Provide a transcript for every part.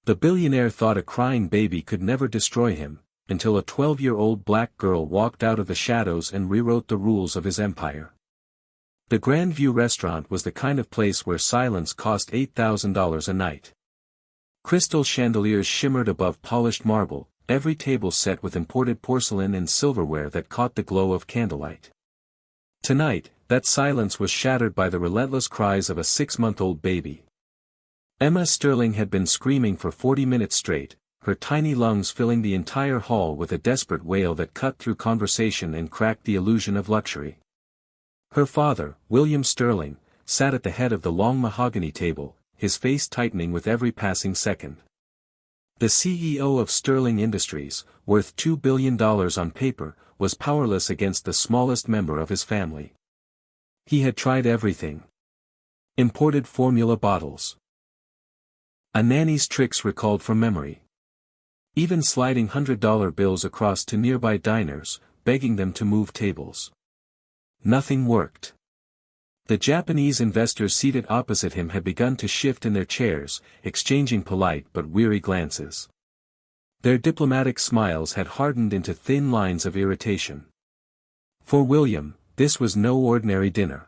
The billionaire thought a crying baby could never destroy him, until a 12-year-old black girl walked out of the shadows and rewrote the rules of his empire. The Grandview restaurant was the kind of place where silence cost $8,000 a night. Crystal chandeliers shimmered above polished marble, every table set with imported porcelain and silverware that caught the glow of candlelight. Tonight, that silence was shattered by the relentless cries of a 6-month-old baby. Emma Sterling had been screaming for 40 minutes straight, her tiny lungs filling the entire hall with a desperate wail that cut through conversation and cracked the illusion of luxury. Her father, William Sterling, sat at the head of the long mahogany table, his face tightening with every passing second. The CEO of Sterling Industries, worth $2 billion on paper, was powerless against the smallest member of his family. He had tried everything. Imported formula bottles. A nanny's tricks recalled from memory. Even sliding $100 bills across to nearby diners, begging them to move tables. Nothing worked. The Japanese investors seated opposite him had begun to shift in their chairs, exchanging polite but weary glances. Their diplomatic smiles had hardened into thin lines of irritation. For William, this was no ordinary dinner.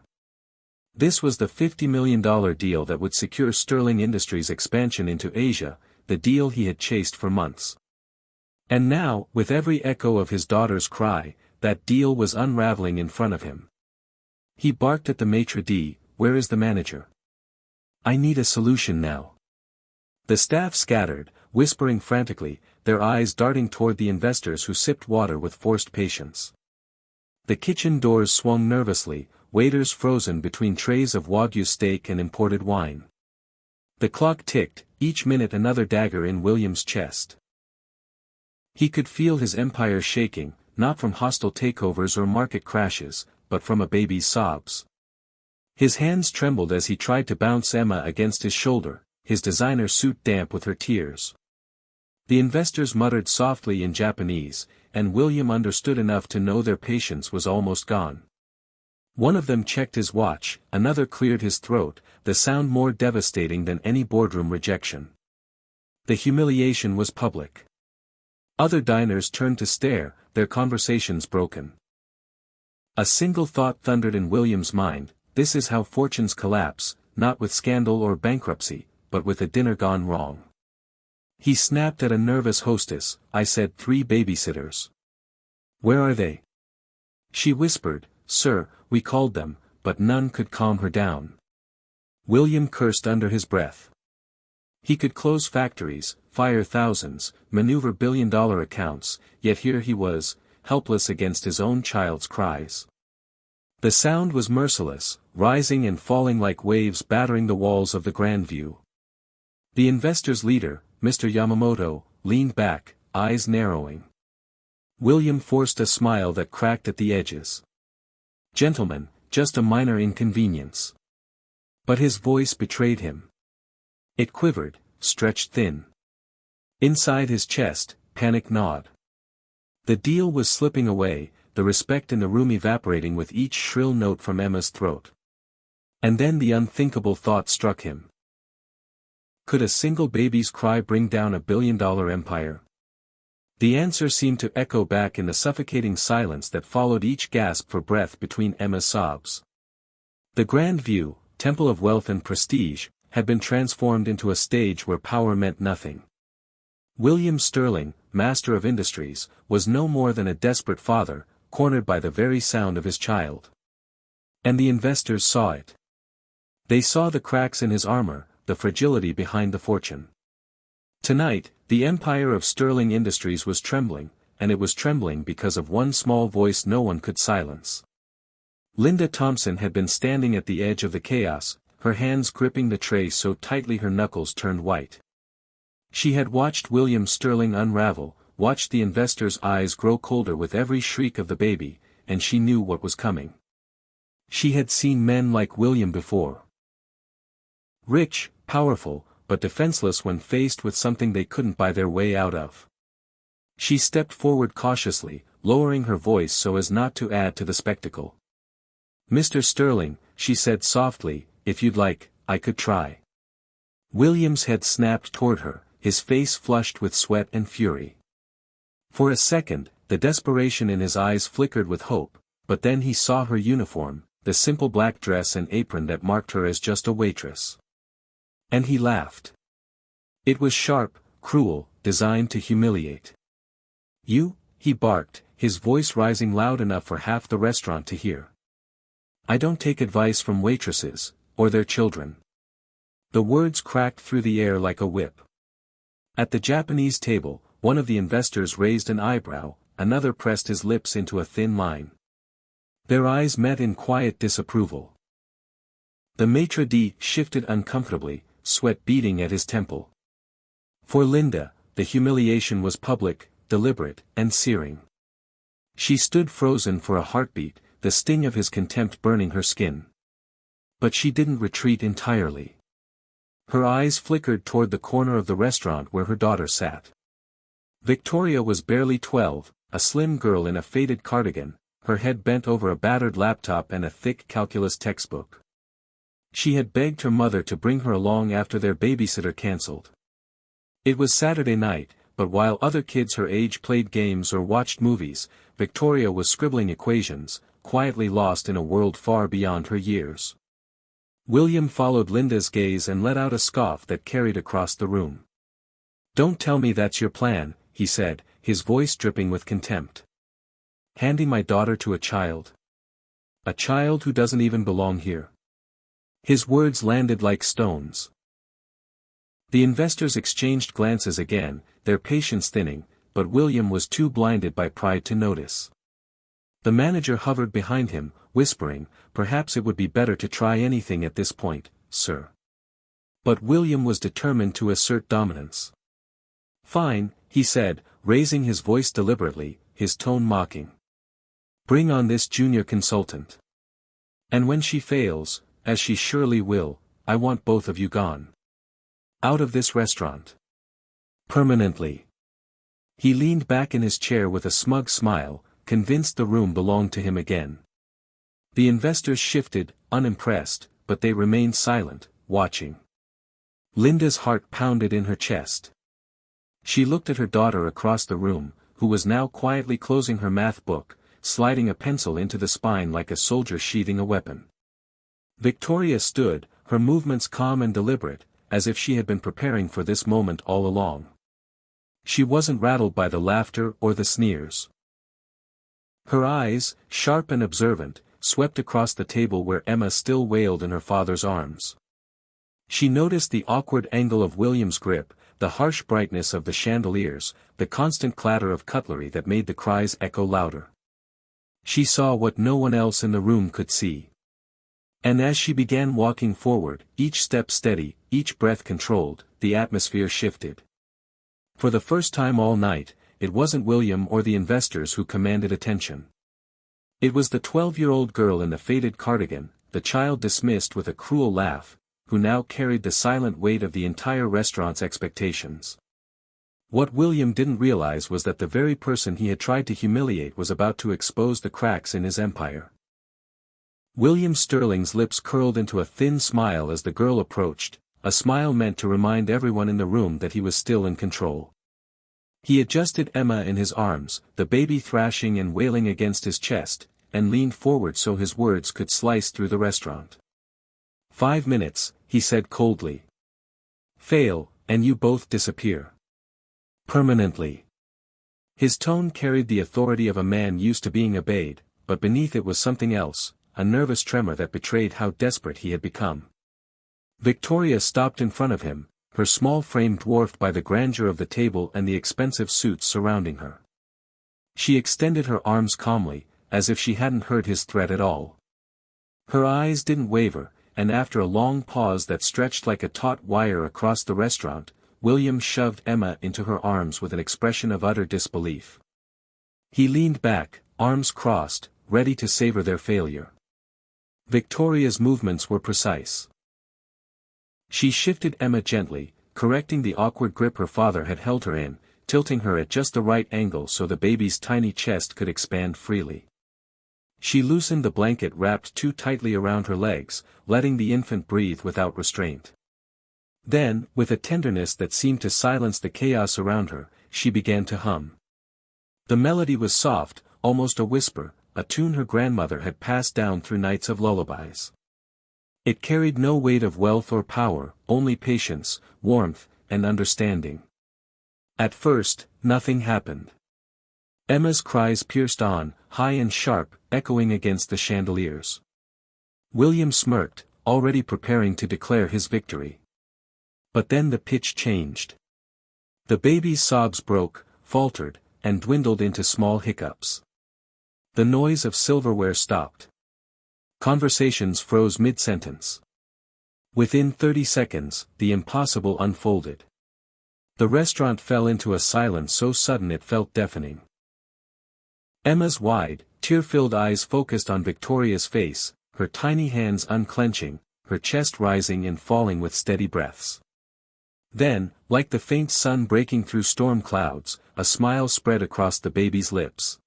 This was the $50 million deal that would secure Sterling Industries' expansion into Asia, the deal he had chased for months. And now, with every echo of his daughter's cry, that deal was unraveling in front of him. He barked at the maitre d', "Where is the manager? I need a solution now." The staff scattered, whispering frantically, their eyes darting toward the investors who sipped water with forced patience. The kitchen doors swung nervously, waiters frozen between trays of Wagyu steak and imported wine. The clock ticked, each minute another dagger in William's chest. He could feel his empire shaking, not from hostile takeovers or market crashes, but from a baby's sobs. His hands trembled as he tried to bounce Emma against his shoulder, his designer suit damp with her tears. The investors muttered softly in Japanese, and William understood enough to know their patience was almost gone. One of them checked his watch, another cleared his throat, the sound more devastating than any boardroom rejection. The humiliation was public. Other diners turned to stare, their conversations broken. A single thought thundered in William's mind: this is how fortunes collapse, not with scandal or bankruptcy, but with a dinner gone wrong. He snapped at a nervous hostess, "I said 3 babysitters. Where are they?" She whispered, "Sir, we called them, but none could calm her down." William cursed under his breath. He could close factories, fire thousands, maneuver billion-dollar accounts, yet here he was, helpless against his own child's cries. The sound was merciless, rising and falling like waves battering the walls of the Grandview. The investors' leader, Mr. Yamamoto, leaned back, eyes narrowing. William forced a smile that cracked at the edges. "Gentlemen, just a minor inconvenience." But his voice betrayed him. It quivered, stretched thin. Inside his chest, panic gnawed. The deal was slipping away, the respect in the room evaporating with each shrill note from Emma's throat. And then the unthinkable thought struck him. Could a single baby's cry bring down $1 billion empire? The answer seemed to echo back in the suffocating silence that followed each gasp for breath between Emma's sobs. The Grandview, temple of wealth and prestige, had been transformed into a stage where power meant nothing. William Sterling, master of industries, was no more than a desperate father, cornered by the very sound of his child. And the investors saw it. They saw the cracks in his armor, the fragility behind the fortune. Tonight, the empire of Sterling Industries was trembling, and it was trembling because of one small voice no one could silence. Linda Thompson had been standing at the edge of the chaos, her hands gripping the tray so tightly her knuckles turned white. She had watched William Sterling unravel, watched the investors' eyes grow colder with every shriek of the baby, and she knew what was coming. She had seen men like William before. Rich, powerful, but defenseless when faced with something they couldn't buy their way out of. She stepped forward cautiously, lowering her voice so as not to add to the spectacle. "Mr. Sterling," she said softly, "if you'd like, I could try." William's head snapped toward her, his face flushed with sweat and fury. For a second, the desperation in his eyes flickered with hope, but then he saw her uniform, the simple black dress and apron that marked her as just a waitress. And he laughed. It was sharp, cruel, designed to humiliate. "You," he barked, his voice rising loud enough for half the restaurant to hear. "I don't take advice from waitresses, or their children." The words cracked through the air like a whip. At the Japanese table, one of the investors raised an eyebrow, another pressed his lips into a thin line. Their eyes met in quiet disapproval. The maitre d' shifted uncomfortably, sweat beading at his temple. For Linda, the humiliation was public, deliberate, and searing. She stood frozen for a heartbeat, the sting of his contempt burning her skin. But she didn't retreat entirely. Her eyes flickered toward the corner of the restaurant where her daughter sat. Victoria was barely 12, a slim girl in a faded cardigan, her head bent over a battered laptop and a thick calculus textbook. She had begged her mother to bring her along after their babysitter cancelled. It was Saturday night, but while other kids her age played games or watched movies, Victoria was scribbling equations, quietly lost in a world far beyond her years. William followed Linda's gaze and let out a scoff that carried across the room. "Don't tell me that's your plan," he said, his voice dripping with contempt. "Handing my daughter to a child? A child who doesn't even belong here." His words landed like stones. The investors exchanged glances again, their patience thinning, but William was too blinded by pride to notice. The manager hovered behind him, whispering, "Perhaps it would be better to try anything at this point, sir." But William was determined to assert dominance. "Fine," he said, raising his voice deliberately, his tone mocking. "Bring on this junior consultant. And when she fails, as she surely will, I want both of you gone. Out of this restaurant. Permanently." He leaned back in his chair with a smug smile, convinced the room belonged to him again. The investors shifted, unimpressed, but they remained silent, watching. Linda's heart pounded in her chest. She looked at her daughter across the room, who was now quietly closing her math book, sliding a pencil into the spine like a soldier sheathing a weapon. Victoria stood, her movements calm and deliberate, as if she had been preparing for this moment all along. She wasn't rattled by the laughter or the sneers. Her eyes, sharp and observant, swept across the table where Emma still wailed in her father's arms. She noticed the awkward angle of William's grip, the harsh brightness of the chandeliers, the constant clatter of cutlery that made the cries echo louder. She saw what no one else in the room could see. And as she began walking forward, each step steady, each breath controlled, the atmosphere shifted. For the first time all night, it wasn't William or the investors who commanded attention. It was the 12-year-old girl in the faded cardigan, the child dismissed with a cruel laugh, who now carried the silent weight of the entire restaurant's expectations. What William didn't realize was that the very person he had tried to humiliate was about to expose the cracks in his empire. William Sterling's lips curled into a thin smile as the girl approached, a smile meant to remind everyone in the room that he was still in control. He adjusted Emma in his arms, the baby thrashing and wailing against his chest, and leaned forward so his words could slice through the restaurant. 5 minutes, he said coldly. Fail, and you both disappear. Permanently. His tone carried the authority of a man used to being obeyed, but beneath it was something else, a nervous tremor that betrayed how desperate he had become. Victoria stopped in front of him, her small frame dwarfed by the grandeur of the table and the expensive suits surrounding her. She extended her arms calmly, as if she hadn't heard his threat at all. Her eyes didn't waver, and after a long pause that stretched like a taut wire across the restaurant, William shoved Emma into her arms with an expression of utter disbelief. He leaned back, arms crossed, ready to savor their failure. Victoria's movements were precise. She shifted Emma gently, correcting the awkward grip her father had held her in, tilting her at just the right angle so the baby's tiny chest could expand freely. She loosened the blanket wrapped too tightly around her legs, letting the infant breathe without restraint. Then, with a tenderness that seemed to silence the chaos around her, she began to hum. The melody was soft, almost a whisper, a tune her grandmother had passed down through nights of lullabies. It carried no weight of wealth or power, only patience, warmth, and understanding. At first, nothing happened. Emma's cries pierced on, high and sharp, echoing against the chandeliers. William smirked, already preparing to declare his victory. But then the pitch changed. The baby's sobs broke, faltered, and dwindled into small hiccups. The noise of silverware stopped. Conversations froze mid-sentence. Within 30 seconds, the impossible unfolded. The restaurant fell into a silence so sudden it felt deafening. Emma's wide, tear-filled eyes focused on Victoria's face, her tiny hands unclenching, her chest rising and falling with steady breaths. Then, like the faint sun breaking through storm clouds, a smile spread across the baby's lips.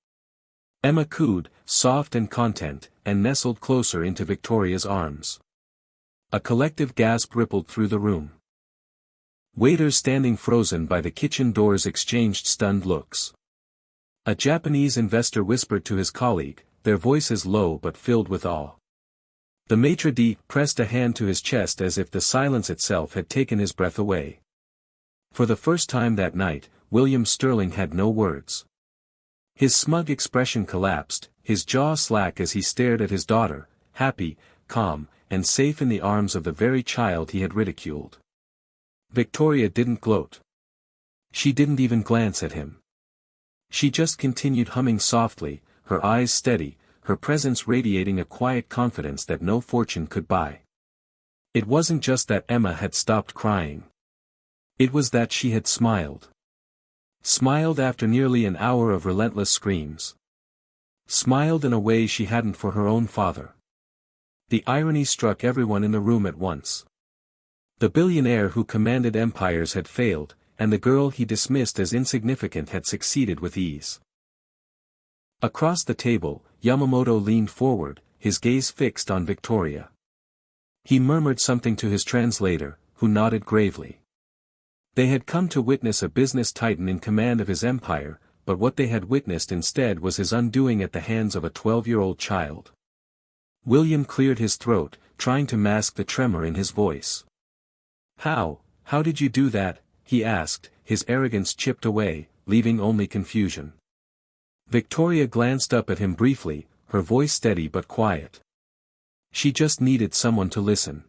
Emma cooed, soft and content, and nestled closer into Victoria's arms. A collective gasp rippled through the room. Waiters standing frozen by the kitchen doors exchanged stunned looks. A Japanese investor whispered to his colleague, their voices low but filled with awe. The maitre d' pressed a hand to his chest as if the silence itself had taken his breath away. For the first time that night, William Sterling had no words. His smug expression collapsed, his jaw slack as he stared at his daughter, happy, calm, and safe in the arms of the very child he had ridiculed. Victoria didn't gloat. She didn't even glance at him. She just continued humming softly, her eyes steady, her presence radiating a quiet confidence that no fortune could buy. It wasn't just that Emma had stopped crying. It was that she had smiled. Smiled after nearly an hour of relentless screams. Smiled in a way she hadn't for her own father. The irony struck everyone in the room at once. The billionaire who commanded empires had failed, and the girl he dismissed as insignificant had succeeded with ease. Across the table, Yamamoto leaned forward, his gaze fixed on Victoria. He murmured something to his translator, who nodded gravely. They had come to witness a business titan in command of his empire, but what they had witnessed instead was his undoing at the hands of a 12-year-old child. William cleared his throat, trying to mask the tremor in his voice. How did you do that?" he asked, his arrogance chipped away, leaving only confusion. Victoria glanced up at him briefly, her voice steady but quiet. She just needed someone to listen.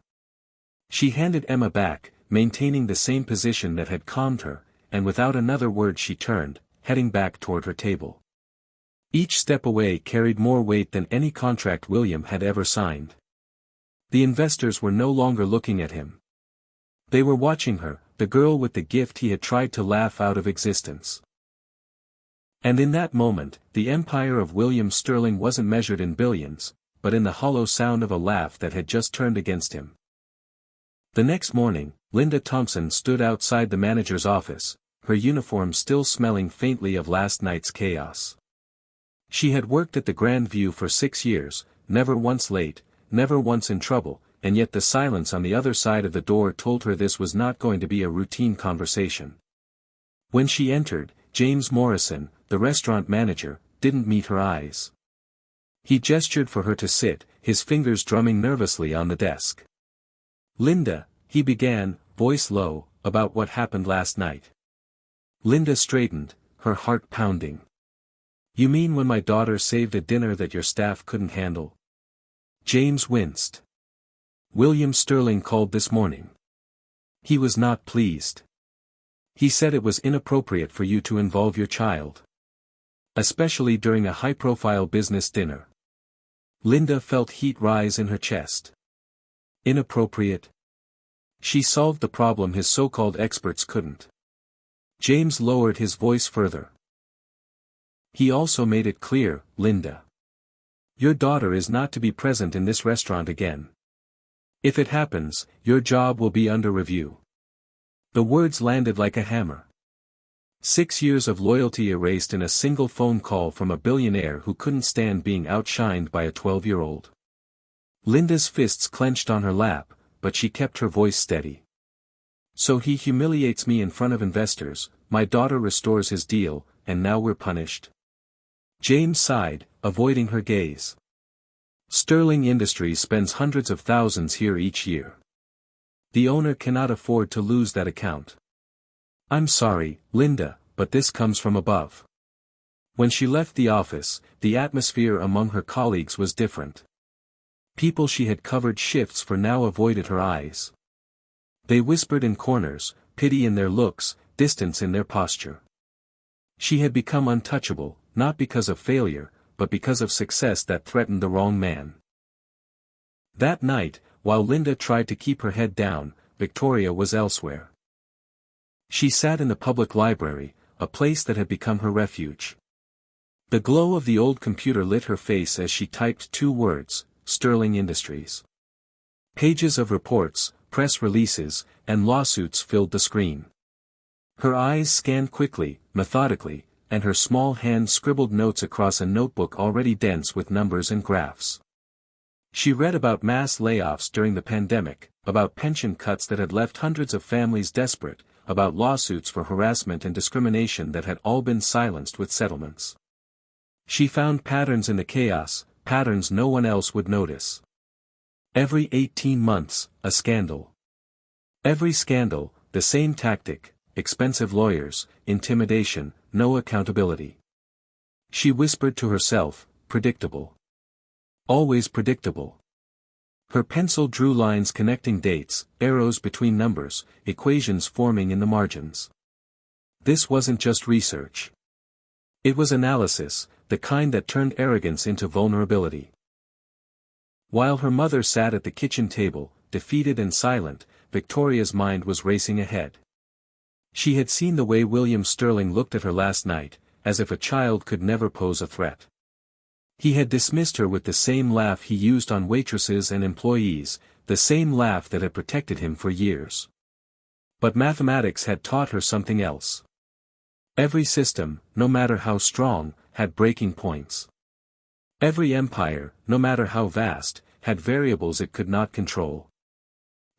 She handed Emma back, maintaining the same position that had calmed her, and without another word she turned, heading back toward her table. Each step away carried more weight than any contract William had ever signed. The investors were no longer looking at him. They were watching her, the girl with the gift he had tried to laugh out of existence. And in that moment, the empire of William Sterling wasn't measured in billions, but in the hollow sound of a laugh that had just turned against him. The next morning, Linda Thompson stood outside the manager's office, her uniform still smelling faintly of last night's chaos. She had worked at the Grand View for 6 years, never once late, never once in trouble, and yet the silence on the other side of the door told her this was not going to be a routine conversation. When she entered, James Morrison, the restaurant manager, didn't meet her eyes. He gestured for her to sit, his fingers drumming nervously on the desk. "Linda," he began, voice low, "about what happened last night." Linda straightened, her heart pounding. "You mean when my daughter saved a dinner that your staff couldn't handle?" James winced. "William Sterling called this morning. He was not pleased. He said it was inappropriate for you to involve your child. Especially during a high-profile business dinner." Linda felt heat rise in her chest. Inappropriate? She solved the problem his so-called experts couldn't. James lowered his voice further. "He also made it clear, Linda. Your daughter is not to be present in this restaurant again. If it happens, your job will be under review." The words landed like a hammer. 6 years of loyalty erased in a single phone call from a billionaire who couldn't stand being outshined by a 12-year-old. Linda's fists clenched on her lap, but she kept her voice steady. So he humiliates me in front of investors, my daughter restores his deal, and now we're punished. James sighed, avoiding her gaze. Sterling Industries spends hundreds of thousands here each year. The owner cannot afford to lose that account. I'm sorry, Linda, but this comes from above. When she left the office, the atmosphere among her colleagues was different. People she had covered shifts for now avoided her eyes. They whispered in corners, pity in their looks, distance in their posture. She had become untouchable, not because of failure, but because of success that threatened the wrong man. That night, while Linda tried to keep her head down, Victoria was elsewhere. She sat in the public library, a place that had become her refuge. The glow of the old computer lit her face as she typed 2 words, Sterling Industries. Pages of reports, press releases, and lawsuits filled the screen. Her eyes scanned quickly, methodically, and her small hand scribbled notes across a notebook already dense with numbers and graphs. She read about mass layoffs during the pandemic, about pension cuts that had left hundreds of families desperate, about lawsuits for harassment and discrimination that had all been silenced with settlements. She found patterns in the chaos, patterns no one else would notice. Every 18 months, a scandal. Every scandal, the same tactic, expensive lawyers, intimidation, no accountability. She whispered to herself, predictable. Always predictable. Her pencil drew lines connecting dates, arrows between numbers, equations forming in the margins. This wasn't just research. It was analysis, the kind that turned arrogance into vulnerability. While her mother sat at the kitchen table, defeated and silent, Victoria's mind was racing ahead. She had seen the way William Sterling looked at her last night, as if a child could never pose a threat. He had dismissed her with the same laugh he used on waitresses and employees, the same laugh that had protected him for years. But mathematics had taught her something else. Every system, no matter how strong, had breaking points. Every empire, no matter how vast, had variables it could not control.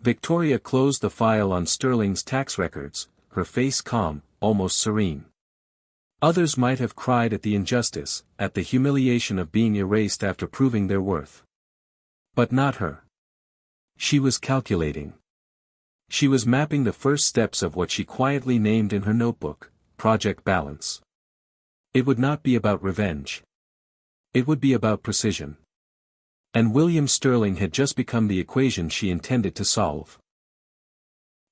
Victoria closed the file on Sterling's tax records, her face calm, almost serene. Others might have cried at the injustice, at the humiliation of being erased after proving their worth. But not her. She was calculating. She was mapping the first steps of what she quietly named in her notebook, Project Balance. It would not be about revenge. It would be about precision. And William Sterling had just become the equation she intended to solve.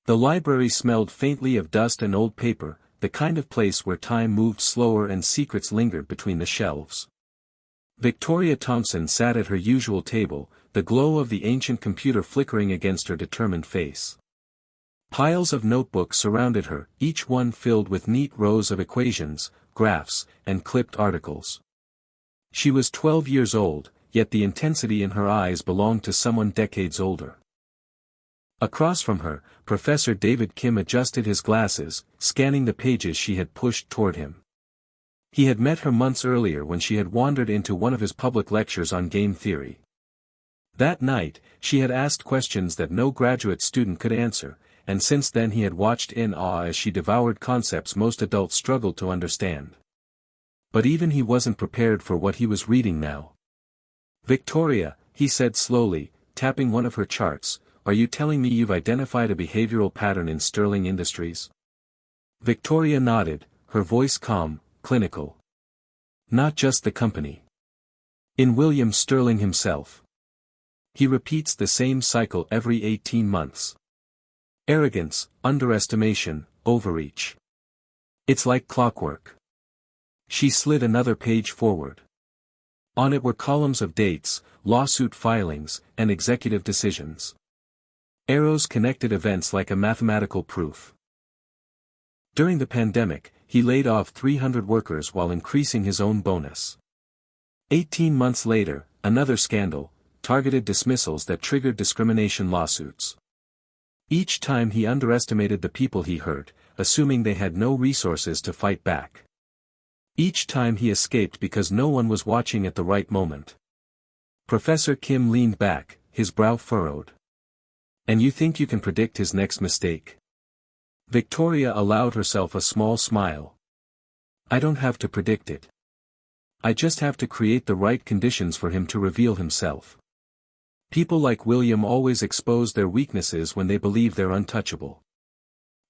The library smelled faintly of dust and old paper, the kind of place where time moved slower and secrets lingered between the shelves. Victoria Thompson sat at her usual table, the glow of the ancient computer flickering against her determined face. Piles of notebooks surrounded her, each one filled with neat rows of equations, graphs, and clipped articles. She was 12 years old, yet the intensity in her eyes belonged to someone decades older. Across from her, Professor David Kim adjusted his glasses, scanning the pages she had pushed toward him. He had met her months earlier when she had wandered into one of his public lectures on game theory. That night, she had asked questions that no graduate student could answer, and since then he had watched in awe as she devoured concepts most adults struggled to understand. But even he wasn't prepared for what he was reading now. "Victoria," he said slowly, tapping one of her charts, "are you telling me you've identified a behavioral pattern in Sterling Industries?" Victoria nodded, her voice calm, clinical. "Not just the company. In William Sterling himself. He repeats the same cycle every 18 months. Arrogance, underestimation, overreach. It's like clockwork." She slid another page forward. On it were columns of dates, lawsuit filings, and executive decisions. Arrows connected events like a mathematical proof. During the pandemic, he laid off 300 workers while increasing his own bonus. 18 months later, another scandal, targeted dismissals that triggered discrimination lawsuits. Each time he underestimated the people he hurt, assuming they had no resources to fight back. Each time he escaped because no one was watching at the right moment. Professor Kim leaned back, his brow furrowed. "And you think you can predict his next mistake?" Victoria allowed herself a small smile. I don't have to predict it. I just have to create the right conditions for him to reveal himself. People like William always expose their weaknesses when they believe they're untouchable.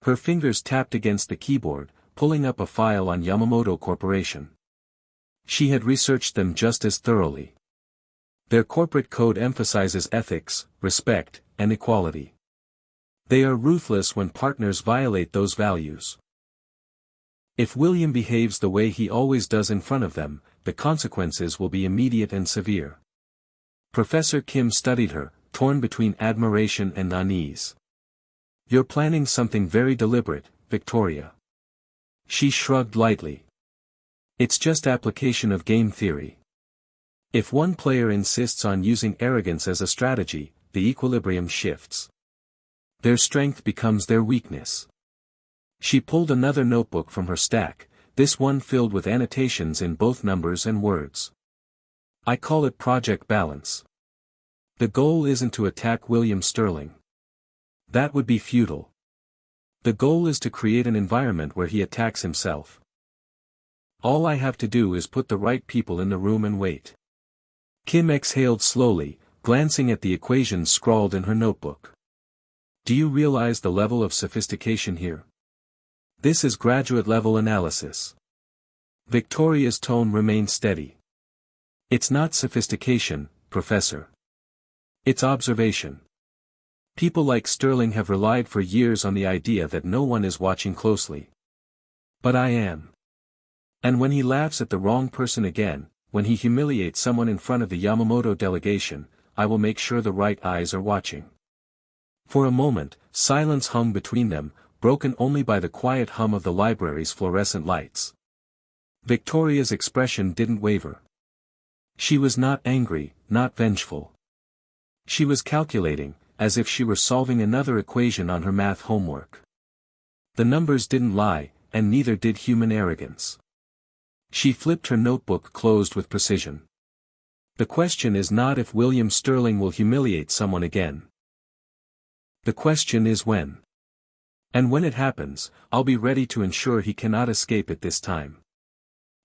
Her fingers tapped against the keyboard, pulling up a file on Yamamoto Corporation. She had researched them just as thoroughly. Their corporate code emphasizes ethics, respect, and equality. They are ruthless when partners violate those values. If William behaves the way he always does in front of them, the consequences will be immediate and severe. Professor Kim studied her, torn between admiration and unease. You're planning something very deliberate, Victoria. She shrugged lightly. It's just application of game theory. If one player insists on using arrogance as a strategy, the equilibrium shifts. Their strength becomes their weakness. She pulled another notebook from her stack, this one filled with annotations in both numbers and words. I call it Project Balance. The goal isn't to attack William Sterling. That would be futile. The goal is to create an environment where he attacks himself. All I have to do is put the right people in the room and wait. Kim exhaled slowly, glancing at the equations scrawled in her notebook. Do you realize the level of sophistication here? This is graduate-level analysis. Victoria's tone remained steady. It's not sophistication, Professor. It's observation. People like Sterling have relied for years on the idea that no one is watching closely. But I am. And when he laughs at the wrong person again, when he humiliates someone in front of the Yamamoto delegation, I will make sure the right eyes are watching. For a moment, silence hung between them, broken only by the quiet hum of the library's fluorescent lights. Victoria's expression didn't waver. She was not angry, not vengeful. She was calculating, as if she were solving another equation on her math homework. The numbers didn't lie, and neither did human arrogance. She flipped her notebook closed with precision. The question is not if William Sterling will humiliate someone again. The question is when. And when it happens, I'll be ready to ensure he cannot escape it this time.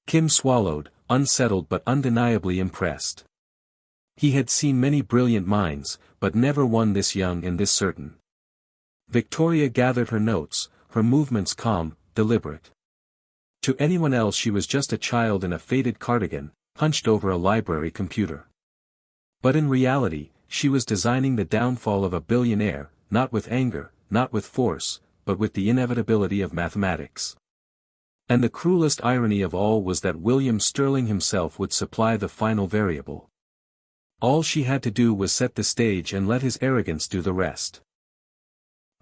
Kim swallowed, unsettled but undeniably impressed. He had seen many brilliant minds, but never one this young and this certain. Victoria gathered her notes, her movements calm, deliberate. To anyone else she was just a child in a faded cardigan, hunched over a library computer. But in reality, she was designing the downfall of a billionaire, not with anger, not with force, but with the inevitability of mathematics. And the cruelest irony of all was that William Sterling himself would supply the final variable. All she had to do was set the stage and let his arrogance do the rest.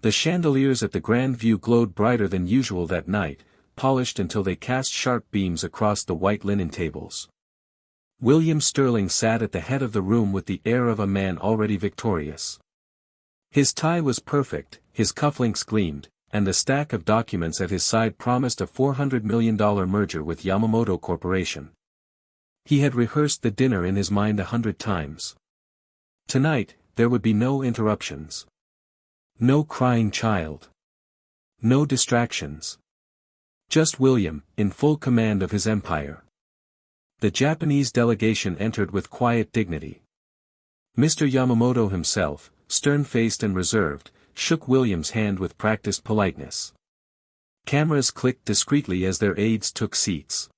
The chandeliers at the Grand View glowed brighter than usual that night, polished until they cast sharp beams across the white linen tables. William Sterling sat at the head of the room with the air of a man already victorious. His tie was perfect, his cufflinks gleamed, and the stack of documents at his side promised a $400 million merger with Yamamoto Corporation. He had rehearsed the dinner in his mind 100 times. Tonight, there would be no interruptions. No crying child. No distractions. Just William, in full command of his empire. The Japanese delegation entered with quiet dignity. Mr. Yamamoto himself, stern-faced and reserved, shook William's hand with practiced politeness. Cameras clicked discreetly as their aides took seats.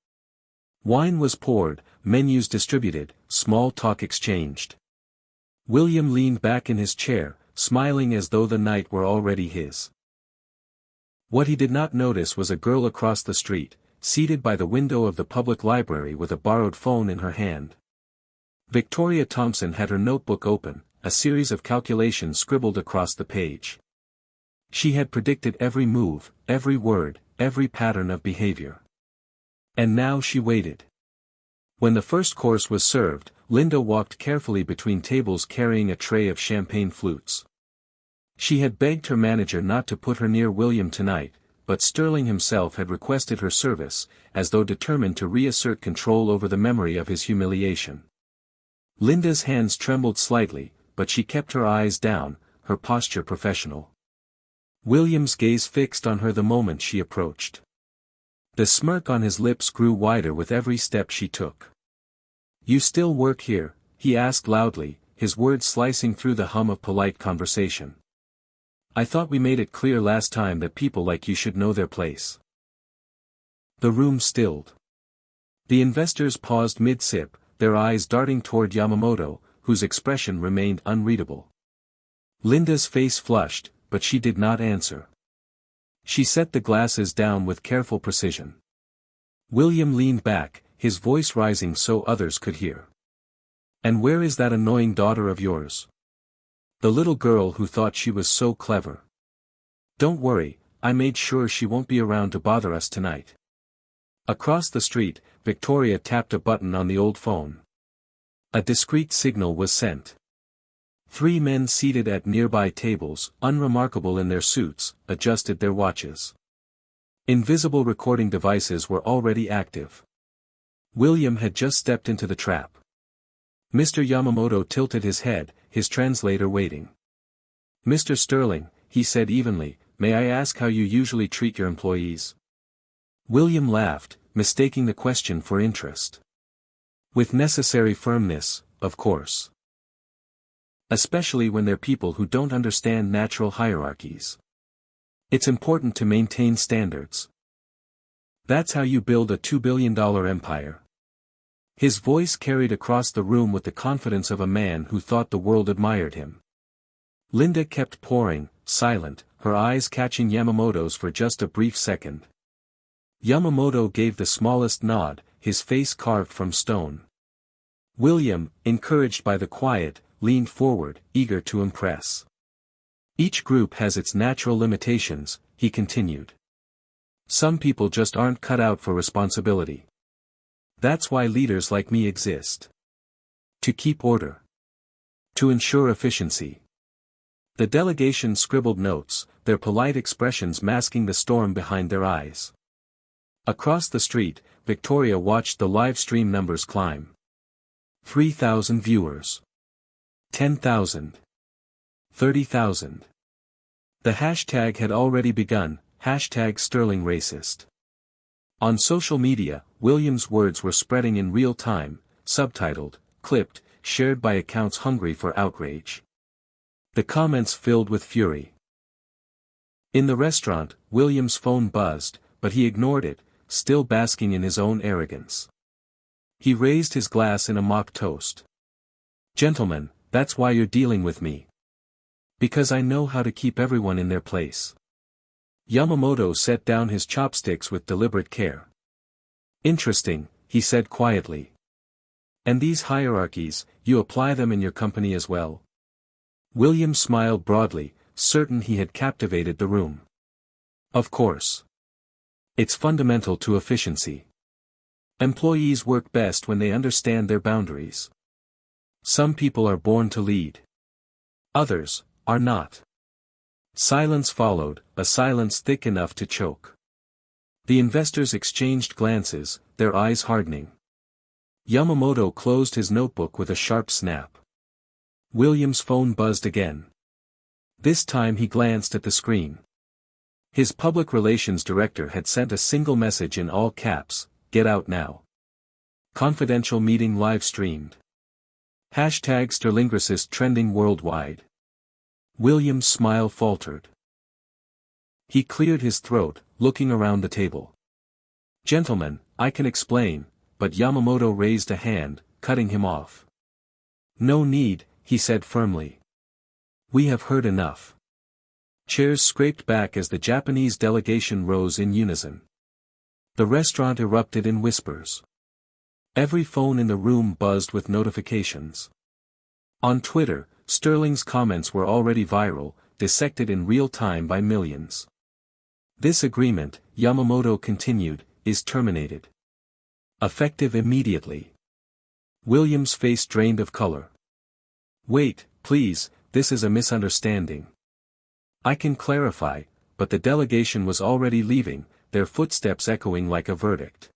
Wine was poured, menus distributed, small talk exchanged. William leaned back in his chair, smiling as though the night were already his. What he did not notice was a girl across the street, seated by the window of the public library with a borrowed phone in her hand. Victoria Thompson had her notebook open, a series of calculations scribbled across the page. She had predicted every move, every word, every pattern of behavior. And now she waited. When the first course was served, Linda walked carefully between tables carrying a tray of champagne flutes. She had begged her manager not to put her near William tonight, but Sterling himself had requested her service, as though determined to reassert control over the memory of his humiliation. Linda's hands trembled slightly, but she kept her eyes down, her posture professional. William's gaze fixed on her the moment she approached. The smirk on his lips grew wider with every step she took. "You still work here?" he asked loudly, his words slicing through the hum of polite conversation. "I thought we made it clear last time that people like you should know their place." The room stilled. The investors paused mid-sip, their eyes darting toward Yamamoto, whose expression remained unreadable. Linda's face flushed, but she did not answer. She set the glasses down with careful precision. William leaned back, his voice rising so others could hear. "And where is that annoying daughter of yours? The little girl who thought she was so clever. Don't worry, I made sure she won't be around to bother us tonight." Across the street, Victoria tapped a button on the old phone. A discreet signal was sent. 3 men seated at nearby tables, unremarkable in their suits, adjusted their watches. Invisible recording devices were already active. William had just stepped into the trap. Mr. Yamamoto tilted his head, his translator waiting. "Mr. Sterling," he said evenly, "may I ask how you usually treat your employees?" William laughed, mistaking the question for interest. "With necessary firmness, of course. Especially when they're people who don't understand natural hierarchies. It's important to maintain standards. That's how you build a $2 billion empire." His voice carried across the room with the confidence of a man who thought the world admired him. Linda kept pouring, silent, her eyes catching Yamamoto's for just a brief second. Yamamoto gave the smallest nod, his face carved from stone. William, encouraged by the quiet, leaned forward, eager to impress. "Each group has its natural limitations," he continued. "Some people just aren't cut out for responsibility. That's why leaders like me exist. To keep order. To ensure efficiency." The delegation scribbled notes, their polite expressions masking the storm behind their eyes. Across the street, Victoria watched the live stream numbers climb. 3,000 viewers. 10,000. 30,000. The hashtag had already begun, #SterlingRacist. On social media, William's words were spreading in real time, subtitled, clipped, shared by accounts hungry for outrage. The comments filled with fury. In the restaurant, William's phone buzzed, but he ignored it, still basking in his own arrogance. He raised his glass in a mock toast. "Gentlemen, that's why you're dealing with me. Because I know how to keep everyone in their place." Yamamoto set down his chopsticks with deliberate care. "Interesting," he said quietly. "And these hierarchies, you apply them in your company as well?" William smiled broadly, certain he had captivated the room. "Of course. It's fundamental to efficiency. Employees work best when they understand their boundaries. Some people are born to lead. Others are not." Silence followed, a silence thick enough to choke. The investors exchanged glances, their eyes hardening. Yamamoto closed his notebook with a sharp snap. William's phone buzzed again. This time he glanced at the screen. His public relations director had sent a single message in all caps, "Get out now. Confidential meeting live streamed. #SterlingRacist trending worldwide." William's smile faltered. He cleared his throat, looking around the table. "Gentlemen, I can explain," but Yamamoto raised a hand, cutting him off. "No need," he said firmly. "We have heard enough." Chairs scraped back as the Japanese delegation rose in unison. The restaurant erupted in whispers. Every phone in the room buzzed with notifications. On Twitter, Sterling's comments were already viral, dissected in real time by millions. "This agreement," Yamamoto continued, "is terminated. Effective immediately." William's face drained of color. "Wait, please, this is a misunderstanding. I can clarify," but the delegation was already leaving, their footsteps echoing like a verdict.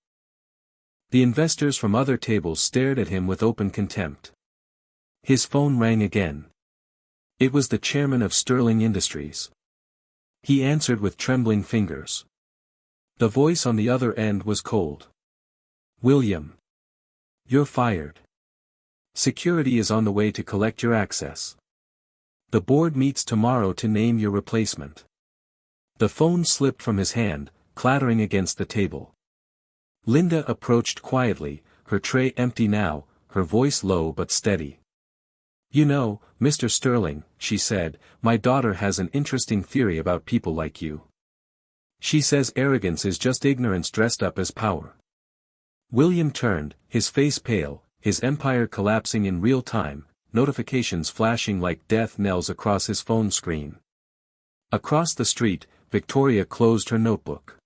The investors from other tables stared at him with open contempt. His phone rang again. It was the chairman of Sterling Industries. He answered with trembling fingers. The voice on the other end was cold. William. You're fired. Security is on the way to collect your access. The board meets tomorrow to name your replacement. The phone slipped from his hand, clattering against the table. Linda approached quietly, her tray empty now, her voice low but steady. You know, Mr. Sterling, she said, my daughter has an interesting theory about people like you. She says arrogance is just ignorance dressed up as power. William turned, his face pale, his empire collapsing in real time, notifications flashing like death knells across his phone screen. Across the street, Victoria closed her notebook.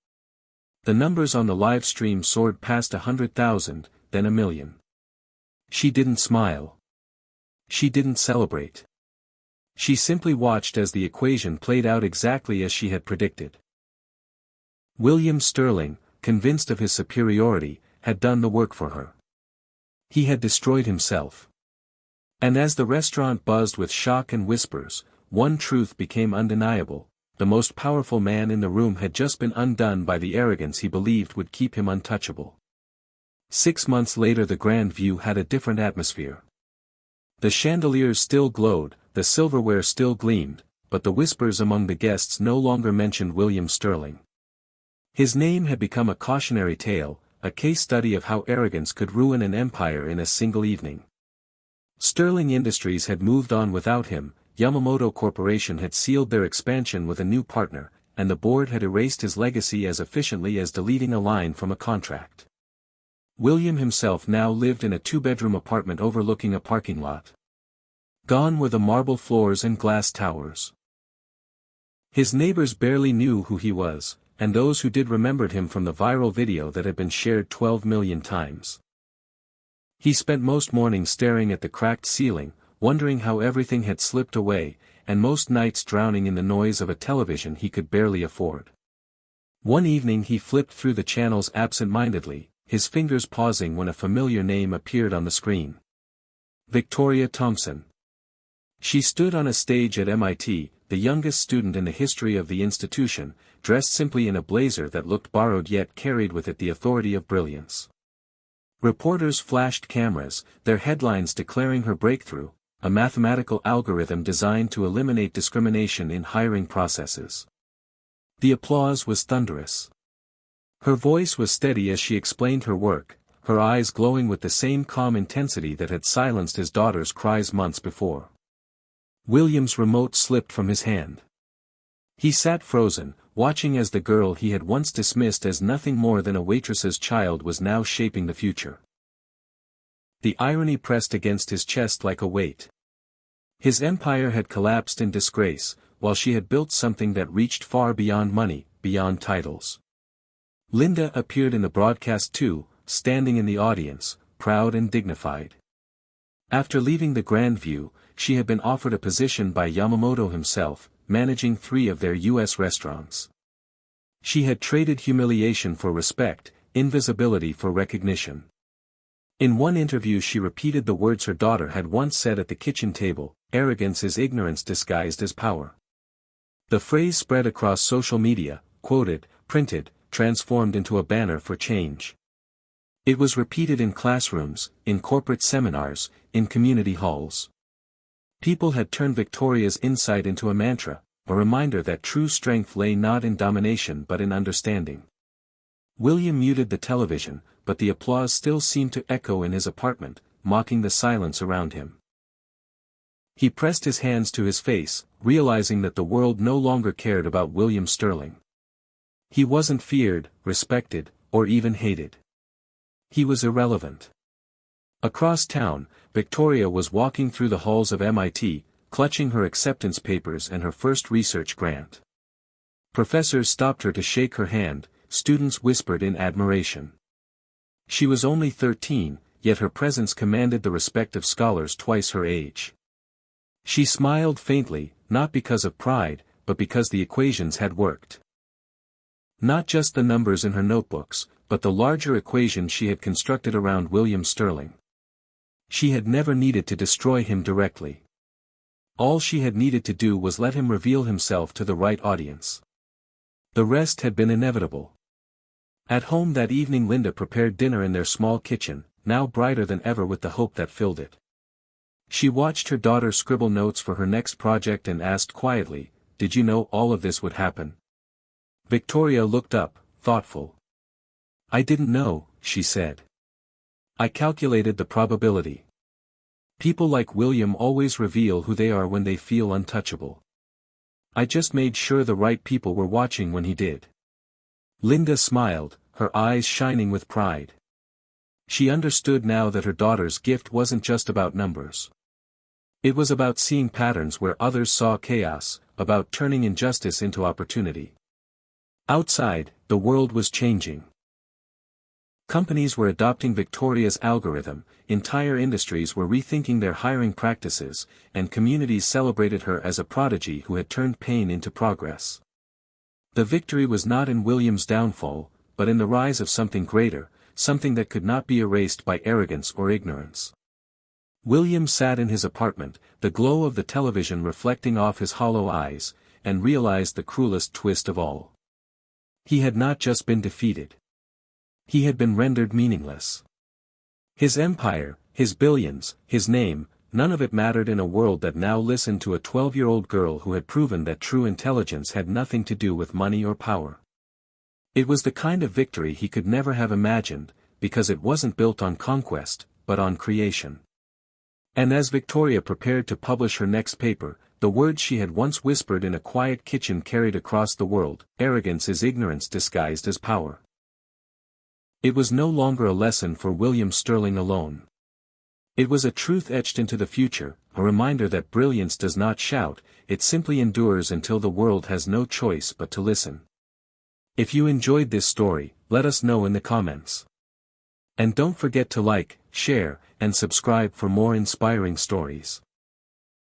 The numbers on the live stream soared past 100,000, then 1,000,000. She didn't smile. She didn't celebrate. She simply watched as the equation played out exactly as she had predicted. William Sterling, convinced of his superiority, had done the work for her. He had destroyed himself. And as the restaurant buzzed with shock and whispers, one truth became undeniable: the most powerful man in the room had just been undone by the arrogance he believed would keep him untouchable. 6 months later the Grand View had a different atmosphere. The chandeliers still glowed, the silverware still gleamed, but the whispers among the guests no longer mentioned William Sterling. His name had become a cautionary tale, a case study of how arrogance could ruin an empire in a single evening. Sterling Industries had moved on without him, Yamamoto Corporation had sealed their expansion with a new partner, and the board had erased his legacy as efficiently as deleting a line from a contract. William himself now lived in a 2-bedroom apartment overlooking a parking lot. Gone were the marble floors and glass towers. His neighbors barely knew who he was, and those who did remembered him from the viral video that had been shared 12 million times. He spent most mornings staring at the cracked ceiling, wondering how everything had slipped away, and most nights drowning in the noise of a television he could barely afford. One evening he flipped through the channels absent-mindedly, his fingers pausing when a familiar name appeared on the screen. Victoria Thompson. She stood on a stage at MIT, the youngest student in the history of the institution, dressed simply in a blazer that looked borrowed yet carried with it the authority of brilliance. Reporters flashed cameras, their headlines declaring her breakthrough, a mathematical algorithm designed to eliminate discrimination in hiring processes. The applause was thunderous. Her voice was steady as she explained her work, her eyes glowing with the same calm intensity that had silenced his daughter's cries months before. William's remote slipped from his hand. He sat frozen, watching as the girl he had once dismissed as nothing more than a waitress's child was now shaping the future. The irony pressed against his chest like a weight. His empire had collapsed in disgrace, while she had built something that reached far beyond money, beyond titles. Linda appeared in the broadcast too, standing in the audience, proud and dignified. After leaving the Grand View, she had been offered a position by Yamamoto himself, managing 3 of their U.S. restaurants. She had traded humiliation for respect, invisibility for recognition. In one interview she repeated the words her daughter had once said at the kitchen table: arrogance is ignorance disguised as power. The phrase spread across social media, quoted, printed, transformed into a banner for change. It was repeated in classrooms, in corporate seminars, in community halls. People had turned Victoria's insight into a mantra, a reminder that true strength lay not in domination but in understanding. William muted the television, but the applause still seemed to echo in his apartment, mocking the silence around him. He pressed his hands to his face, realizing that the world no longer cared about William Sterling. He wasn't feared, respected, or even hated. He was irrelevant. Across town, Victoria was walking through the halls of MIT, clutching her acceptance papers and her first research grant. Professors stopped her to shake her hand, students whispered in admiration. She was only 13, yet her presence commanded the respect of scholars twice her age. She smiled faintly, not because of pride, but because the equations had worked. Not just the numbers in her notebooks, but the larger equation she had constructed around William Sterling. She had never needed to destroy him directly. All she had needed to do was let him reveal himself to the right audience. The rest had been inevitable. At home that evening Linda prepared dinner in their small kitchen, now brighter than ever with the hope that filled it. She watched her daughter scribble notes for her next project and asked quietly, "Did you know all of this would happen?" Victoria looked up, thoughtful. "I didn't know," she said. "I calculated the probability. People like William always reveal who they are when they feel untouchable. I just made sure the right people were watching when he did." Linda smiled, her eyes shining with pride. She understood now that her daughter's gift wasn't just about numbers. It was about seeing patterns where others saw chaos, about turning injustice into opportunity. Outside, the world was changing. Companies were adopting Victoria's algorithm, entire industries were rethinking their hiring practices, and communities celebrated her as a prodigy who had turned pain into progress. The victory was not in William's downfall, but in the rise of something greater, something that could not be erased by arrogance or ignorance. William sat in his apartment, the glow of the television reflecting off his hollow eyes, and realized the cruelest twist of all. He had not just been defeated. He had been rendered meaningless. His empire, his billions, his name, none of it mattered in a world that now listened to a 12-year-old girl who had proven that true intelligence had nothing to do with money or power. It was the kind of victory he could never have imagined, because it wasn't built on conquest, but on creation. And as Victoria prepared to publish her next paper, the words she had once whispered in a quiet kitchen carried across the world: "Arrogance is ignorance disguised as power." It was no longer a lesson for William Sterling alone. It was a truth etched into the future, a reminder that brilliance does not shout, it simply endures until the world has no choice but to listen. If you enjoyed this story, let us know in the comments. And don't forget to like, share, and subscribe for more inspiring stories.